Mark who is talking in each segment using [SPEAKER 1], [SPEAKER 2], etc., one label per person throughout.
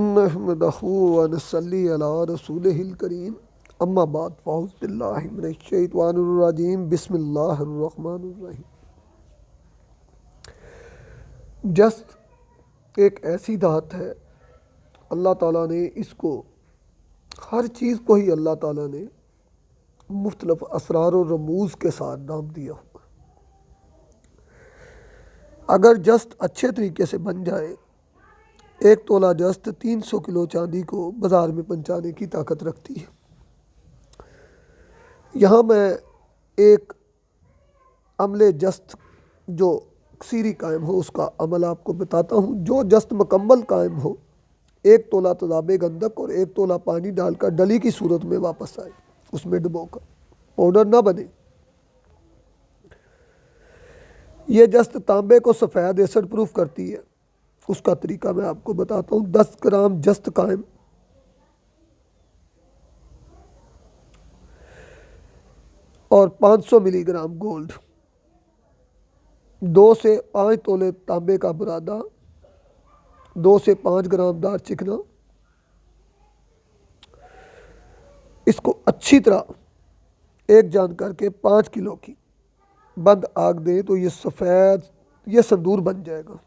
[SPEAKER 1] नहमदहु व नसल्ली अला रसूलिहिल करीम अम्मा बाद फ़अऊज़ु बिल्लाहि मिनश शैतानिर रजीम बिस्मिल्लाहिर रहमानिर रहीम। जस्त एक ऐसी धात है, अल्लाह ताला ने इसको, हर चीज़ को ही अल्लाह ताला ने मुख्तलिफ असरार और रमूज़ के साथ नाम दिया हुआ। अगर जस्त अच्छे तरीके से बन जाए, एक तोला जस्त 300 किलो चांदी को बाज़ार में पहुँचाने की ताकत रखती है। यहाँ मैं एक अमले जस्त जो सीरी कायम हो उसका अमल आपको बताता हूँ। जो जस्त मुकम्मल कायम हो, एक तोला तजाबे गंदक और एक तोला पानी डालकर डली की सूरत में वापस आए, उसमें डुबोकर, पाउडर ना बने। ये जस्त तांबे को सफ़ेद एसिड प्रूफ करती है। उसका तरीका मैं आपको बताता हूँ। 10 ग्राम जस्त कायम, और 500 मिलीग्राम गोल्ड, 2 से 5 तोले तांबे का बुरादा, 2 से 5 ग्राम दार चिकना। इसको अच्छी तरह एक जान करके 5 किलो की बंद आग दें तो ये सफ़ेद, ये संदूर बन जाएगा।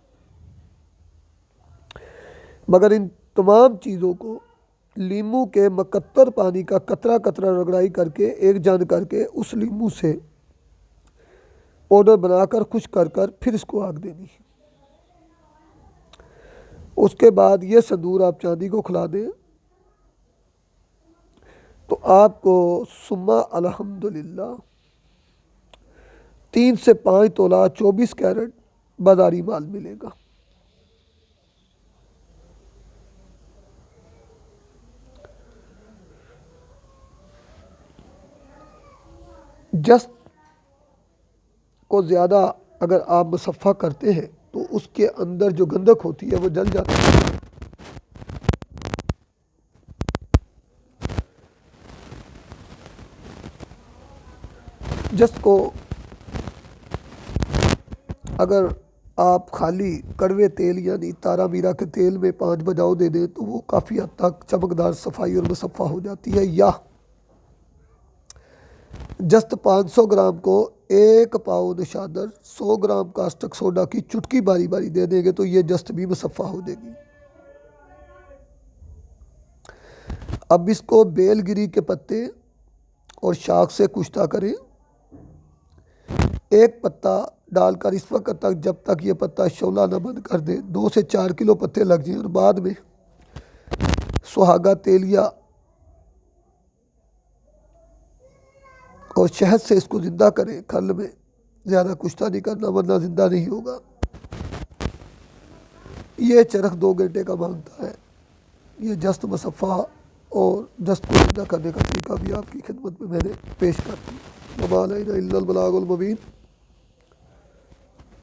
[SPEAKER 1] मगर इन तमाम चीज़ों को लीमू के मकत्तर पानी का कतरा कतरा रगड़ाई करके एक जान करके उस लीमू से पाउडर बनाकर खुश कर कर फिर इसको आग देनी है। उसके बाद ये संदूर आप चांदी को खिला दें तो आपको सुम्मा अल्हम्दुलिल्लाह 3 से 5 तोला 24 कैरेट बाजारी माल मिलेगा। जस्त को ज़्यादा अगर आप मुसफ़ा करते हैं तो उसके अंदर जो गंदक होती है वो जल जाती है। जस्त को अगर आप खाली कड़वे तेल यानी तारा मीरा के तेल में 5 बजाव दे दें तो वो काफ़ी हद तक चमकदार सफाई और मुसफ़ा हो जाती है। या जस्त 500 ग्राम को 1 पाव निशादर 100 ग्राम कास्टिक सोडा की चुटकी बारी बारी दे देंगे तो ये जस्त भी मुसफ़ा हो जाएगी। अब इसको बेलगिरी के पत्ते और शाख से कुश्ता करें। एक पत्ता डालकर इस वक्त तक जब तक ये पत्ता शोला न बंद कर दे, 2 से 4 किलो पत्ते लग जाएं। और बाद में सुहागा तेलिया और शहद से इसको ज़िंदा करें। खल में ज़्यादा कुश्ता नहीं करना वरना ज़िंदा नहीं होगा। ये चरख 2 घंटे का मांगता है। ये जस्त मुसफ़ा और जस्त को ज़िंदा करने का तरीका भी आपकी खिदमत में मैंने पेश कर दिया। वमा अलैना इल्लल बलागुल मुबीन।